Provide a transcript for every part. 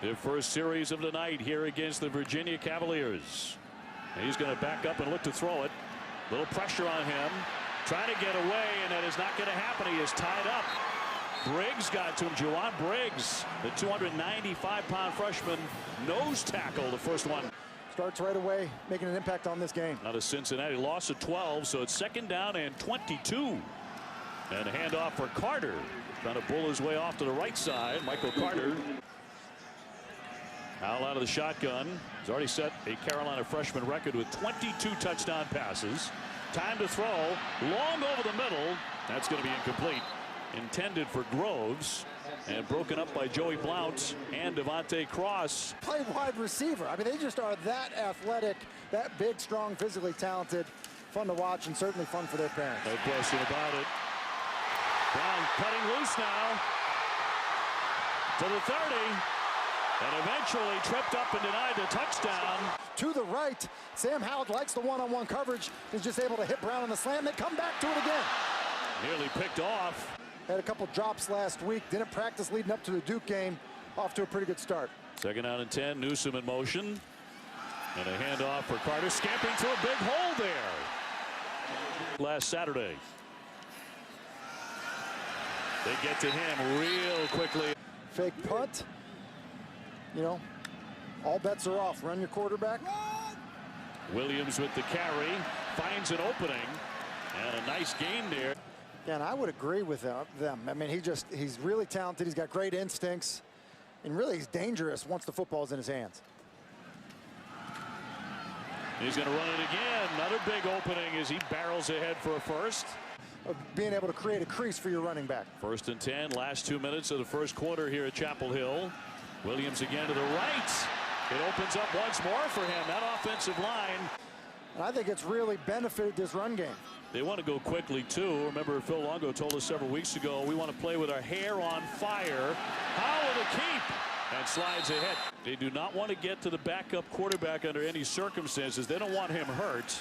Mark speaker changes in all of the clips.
Speaker 1: Their first series of the night here against the Virginia Cavaliers. He's going to back up and look to throw it. Little pressure on him. Trying to get away, and that is not going to happen. He is tied up. Briggs got to him. Juwan Briggs, the 295-pound freshman, nose tackle, the first one.
Speaker 2: Starts right away, making an impact on this game.
Speaker 1: Now to Cincinnati, lost at 12, so it's 2nd down and 22. And a handoff for Carter. Trying to pull his way off to the right side. Michael Carter. Howell out of the shotgun. He's already set a Carolina freshman record with 22 touchdown passes. Time to throw. Long over the middle. That's going to be incomplete. Intended for Groves. And broken up by Joey Blount and Devontae Cross.
Speaker 2: Played wide receiver. I mean, they just are that athletic, that big, strong, physically talented. Fun to watch and certainly fun for their parents.
Speaker 1: No question about it. Brown cutting loose now to the 30. And eventually tripped up and denied the touchdown.
Speaker 2: To the right, Sam Howell likes the one-on-one coverage. He's just able to hit Brown on the slant. And they come back to it again.
Speaker 1: Nearly picked off.
Speaker 2: Had a couple drops last week. Didn't practice leading up to the Duke game. Off to a pretty good start.
Speaker 1: 2nd down and 10. Newsome in motion. And a handoff for Carter. Scampering through a big hole there. Last Saturday. They get to him real quickly.
Speaker 2: Fake punt. You know, all bets are off. Run your quarterback.
Speaker 1: Williams with the carry. Finds an opening. And a nice gain there.
Speaker 2: And I would agree with them. I mean, he's really talented. He's got great instincts. And really, he's dangerous once the football's in his hands.
Speaker 1: He's going to run it again. Another big opening as he barrels ahead for a first.
Speaker 2: Being able to create a crease for your running back.
Speaker 1: 1st and 10. Last 2 minutes of the first quarter here at Chapel Hill. Williams again to the right. It opens up once more for him. That offensive line.
Speaker 2: And I think it's really benefited this run game.
Speaker 1: They want to go quickly, too. Remember, Phil Longo told us several weeks ago, we want to play with our hair on fire. Howell to keep. And slides ahead. They do not want to get to the backup quarterback under any circumstances. They don't want him hurt.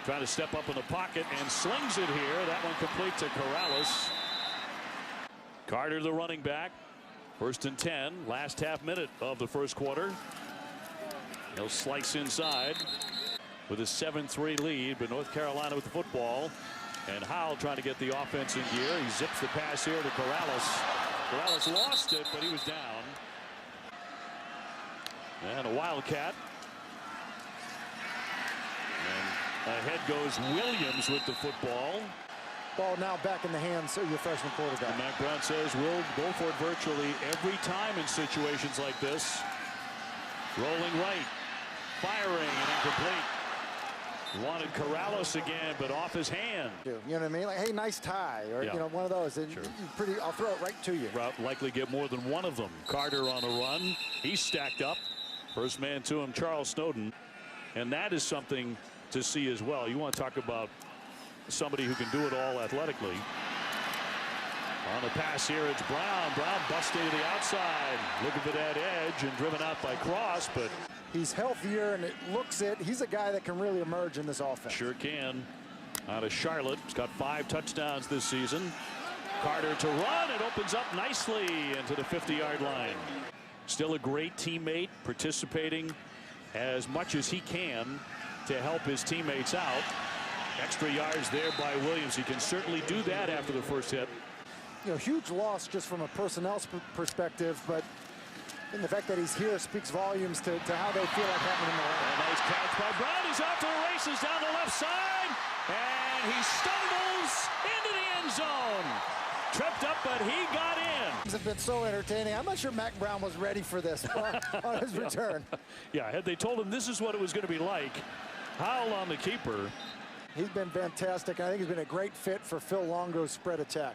Speaker 1: Trying to step up in the pocket and slings it here. That one complete to Corrales. Carter, the running back. 1st and 10. Last half minute of the first quarter. He'll slice inside with a 7-3 lead, but North Carolina with the football. And Howell trying to get the offense in gear. He zips the pass here to Corrales. Corrales lost it, but he was down. And a Wildcat. And ahead goes Williams with the football.
Speaker 2: Ball now back in the hands of your freshman quarterback.
Speaker 1: And Mac Brown says we'll go for it virtually every time in situations like this. Rolling right. Firing and incomplete. Wanted Corrales again, but off his hand.
Speaker 2: You know what I mean? Like, hey, nice tie, or
Speaker 1: yeah.
Speaker 2: You know, one of those. Sure. I'll throw it right to you.
Speaker 1: Likely get more than one of them. Carter on the run. He's stacked up. First man to him, Charles Snowden, and that is something to see as well. You want to talk about somebody who can do it all athletically. On the pass here, it's Brown. Brown busting to the outside, looking for that edge and driven out by Cross, but
Speaker 2: he's healthier, and it looks it. He's a guy that can really emerge in this offense.
Speaker 1: Sure can. Out of Charlotte, he's got 5 touchdowns this season. Carter to run. It opens up nicely into the 50-yard line. Still a great teammate, participating as much as he can to help his teammates out. Extra yards there by Williams. He can certainly do that after the first hit.
Speaker 2: You know, huge loss just from a personnel perspective, but in the fact that he's here speaks volumes to how they feel like having him around.
Speaker 1: A nice catch by Brown. He's off to the races down the left side, and he stumbles into the end zone. Tripped up, but he got in.
Speaker 2: These have been so entertaining. I'm not sure Mac Brown was ready for this on his return.
Speaker 1: Yeah, had they told him this is what it was going to be like, Howell on the keeper.
Speaker 2: He's been fantastic. I think he's been a great fit for Phil Longo's spread attack.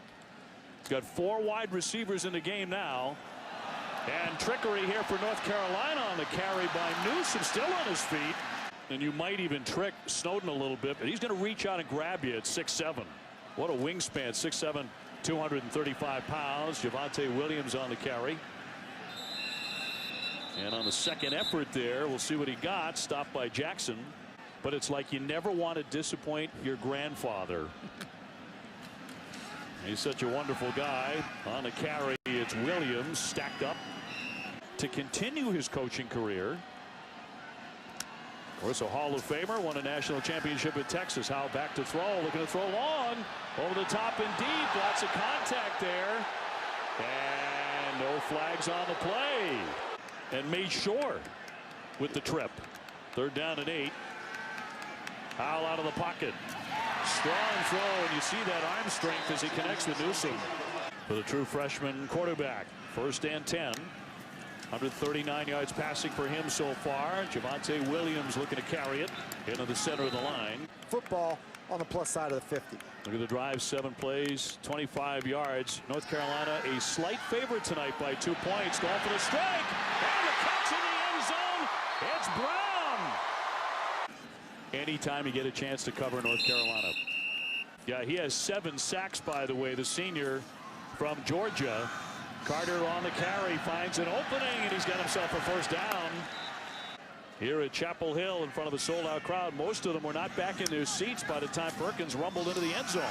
Speaker 1: He's got 4 wide receivers in the game now. And trickery here for North Carolina on the carry by Newsome, still on his feet. And you might even trick Snowden a little bit, but he's going to reach out and grab you at 6'7". What a wingspan, 6'7", 235 pounds. Javonte Williams on the carry. And on the second effort there, we'll see what he got. Stopped by Jackson. But it's like you never want to disappoint your grandfather. He's such a wonderful guy. On the carry, it's Williams stacked up. to continue his coaching career. Of course, a Hall of Famer, won a national championship at Texas. Howell back to throw, looking to throw long, over the top and deep. Lots of contact there, and no flags on the play. And made sure with the trip. 3rd down and 8. Howell out of the pocket. Strong throw, and you see that arm strength as he connects with Newsome. For the true freshman quarterback, 1st and 10. 139 yards passing for him so far. Javonte Williams looking to carry it into the center of the line.
Speaker 2: Football on the plus side of the 50.
Speaker 1: Look at the drive, 7 plays, 25 yards. North Carolina a slight favorite tonight by 2 points. Going for the strike, and the catch in the end zone. It's Brown. Anytime you get a chance to cover North Carolina. Yeah, he has 7 sacks, by the way, the senior from Georgia. Carter on the carry, finds an opening, and he's got himself a 1st down. Here at Chapel Hill in front of a sold-out crowd. Most of them were not back in their seats by the time Perkins rumbled into the end zone.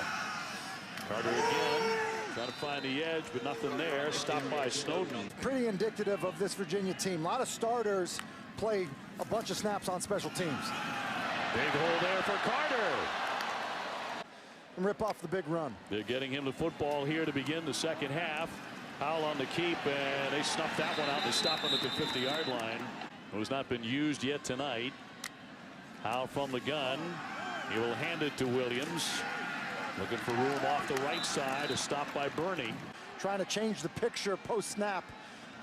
Speaker 1: Carter again, trying to find the edge, but nothing there. Stopped by Snowden.
Speaker 2: Pretty indicative of this Virginia team. A lot of starters play a bunch of snaps on special teams.
Speaker 1: Big hole there for Carter.
Speaker 2: And rip off the big run.
Speaker 1: They're getting him the football here to begin the 2nd half. Howell on the keep, and they snuffed that one out to stop him at the 50-yard line. It has not been used yet tonight. Howell from the gun. He will hand it to Williams. Looking for room off the right side. A stop by Burney.
Speaker 2: Trying to change the picture post-snap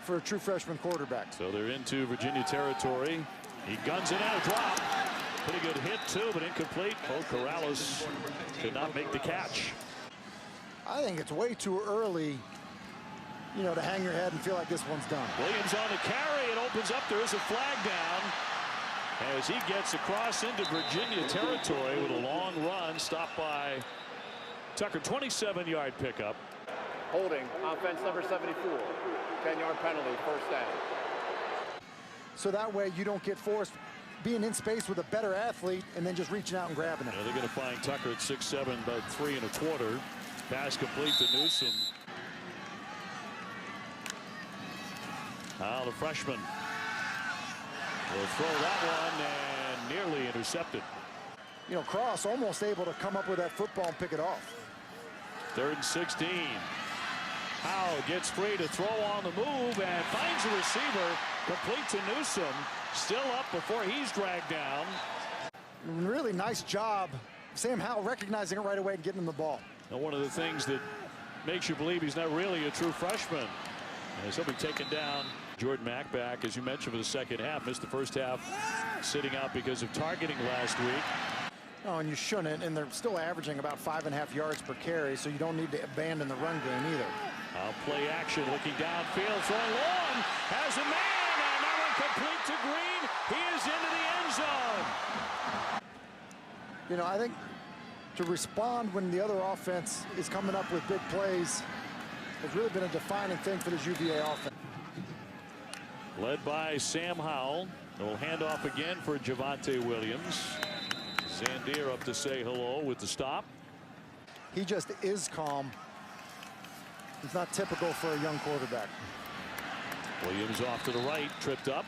Speaker 2: for a true freshman quarterback.
Speaker 1: So they're into Virginia territory. He guns it in a drop. Pretty good hit, too, but incomplete. Bo Corrales could not make the catch.
Speaker 2: I think it's way too early, you know, to hang your head and feel like this one's done.
Speaker 1: Williams on the carry. It opens up. There is a flag down as he gets across into Virginia territory with a long run. Stopped by Tucker. 27-yard pickup.
Speaker 3: Holding, offense number 74. 10-yard penalty, 1st down.
Speaker 2: So that way you don't get forced being in space with a better athlete and then just reaching out and grabbing it.
Speaker 1: Yeah, they're going to find Tucker at 6'7", about 3 1/4. Pass complete to Newsome. Now the freshman will throw that one and nearly intercepted.
Speaker 2: You know, Cross almost able to come up with that football and pick it off.
Speaker 1: 3rd and 16. Howell gets free to throw on the move and finds a receiver. Complete to Newsome. Still up before he's dragged down.
Speaker 2: Really nice job, Sam Howell, recognizing it right away and getting him the ball.
Speaker 1: Now, one of the things that makes you believe he's not really a true freshman is he'll be taken down. Jordan Mack back, as you mentioned, for the 2nd half. Missed the 1st half sitting out because of targeting last week.
Speaker 2: Oh, and you shouldn't, and they're still averaging about 5.5 yards per carry, so you don't need to abandon the run game either.
Speaker 1: Play action, looking downfield, throwing long, has a man, and that one complete to Green. He is into the end zone.
Speaker 2: You know, I think to respond when the other offense is coming up with big plays has really been a defining thing for this UVA offense.
Speaker 1: Led by Sam Howell. They'll hand off again for Javonte Williams. Zandier up to say hello with the stop.
Speaker 2: He just is calm. It's not typical for a young quarterback.
Speaker 1: Williams off to the right, tripped up.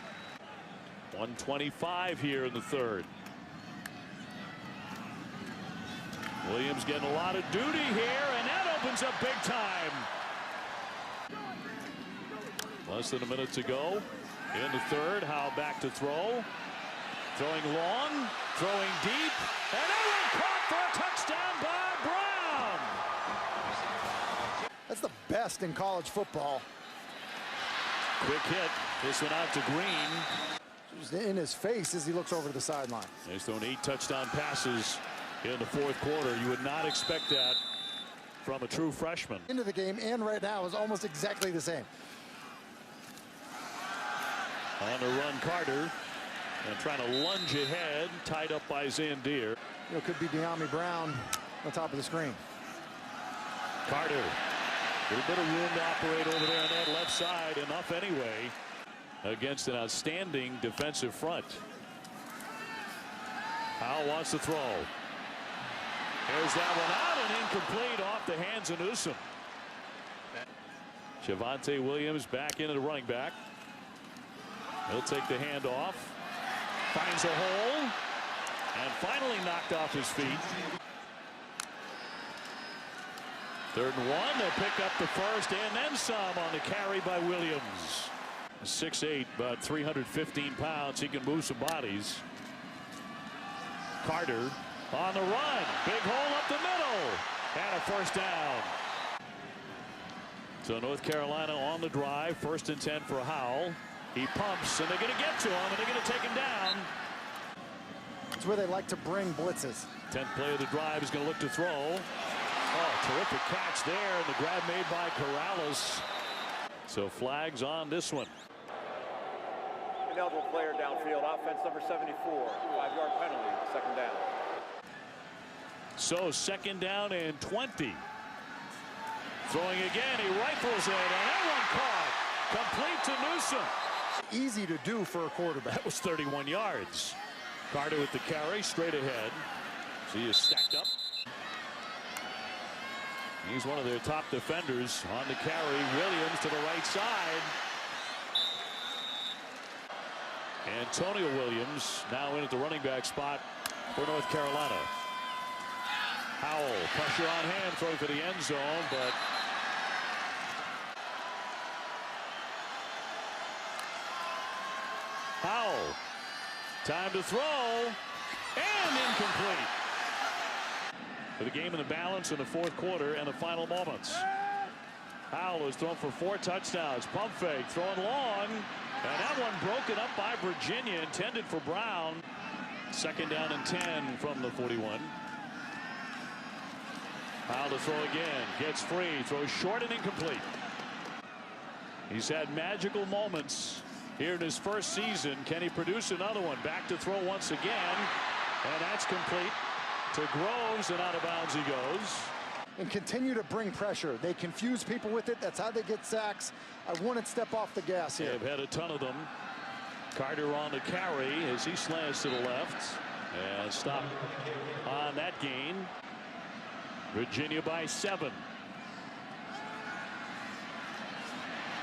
Speaker 1: 1:25 here in the 3rd. Williams getting a lot of duty here, and that opens up big time. Less than a minute to go in the 3rd. Howell back to throw. Throwing long, throwing deep, and that one caught for a touchdown by Brown.
Speaker 2: That's the best in college football.
Speaker 1: Quick hit. This one out to Green.
Speaker 2: Just in his face as he looks over to the sideline.
Speaker 1: He's thrown 8 touchdown passes in the 4th quarter. You would not expect that from a true freshman.
Speaker 2: Into the game and right now is almost exactly the same.
Speaker 1: On the run, Carter. And trying to lunge ahead, tied up by Zandier.
Speaker 2: You know, could be De'Ami Brown on top of the screen.
Speaker 1: Carter. A little bit of room to operate over there on that left side. Enough anyway against an outstanding defensive front. Howell wants to throw. There's that one out and incomplete off the hands of Newsome. Javonte Williams back into the running back. He'll take the handoff. Finds a hole. And finally knocked off his feet. 3rd and 1. They'll pick up the first and then some on the carry by Williams. 6'8", about 315 pounds. He can move some bodies. Carter on the run. Big hole up the middle. And a first down. So North Carolina on the drive. 1st and 10 for Howell. He pumps, and they're going to get to him, and they're going to take him down.
Speaker 2: It's where they like to bring blitzes.
Speaker 1: 10th play of the drive is going to look to throw. Oh, terrific catch there, and the grab made by Corrales. So flags on this one.
Speaker 3: Ineligible player downfield. Offense number 74. 5-yard penalty. 2nd down.
Speaker 1: So 2nd down and 20. Throwing again. He rifles it, and that one caught. Complete to Newsome.
Speaker 2: Easy to do for a quarterback.
Speaker 1: That was 31 yards. Carter with the carry straight ahead. So he is stacked up. He's one of their top defenders on the carry. Williams to the right side. Antonio Williams now in at the running back spot for North Carolina. Howell, pressure on hand, throwing for the end zone, but Howell, time to throw, and incomplete. For the game in the balance in the 4th quarter and the final moments. Howell has thrown for 4 touchdowns. Pump fake, throwing long, and that one broken up by Virginia, intended for Brown. 2nd down and 10 from the 41. Howell to throw again, gets free, throws short and incomplete. He's had magical moments here in his 1st season. Can he produce another one? Back to throw once again, and that's complete to Groves, and out of bounds he goes.
Speaker 2: And continue to bring pressure. They confuse people with it. That's how they get sacks. I wouldn't step off the gas here.
Speaker 1: They've had a ton of them. Carter on the carry as he slants to the left. And stop on that gain. Virginia by 7.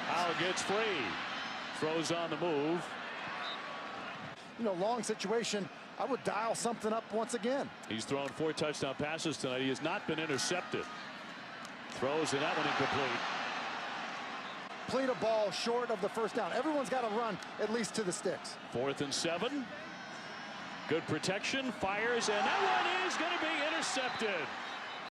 Speaker 1: Howell gets free. Throws on the move.
Speaker 2: You know, long situation. I would dial something up once again.
Speaker 1: He's thrown 4 touchdown passes tonight. He has not been intercepted. Throws, and that one incomplete.
Speaker 2: Played a ball short of the first down. Everyone's got to run at least to the sticks.
Speaker 1: 4th and 7. Good protection. Fires, and that one is going to be intercepted.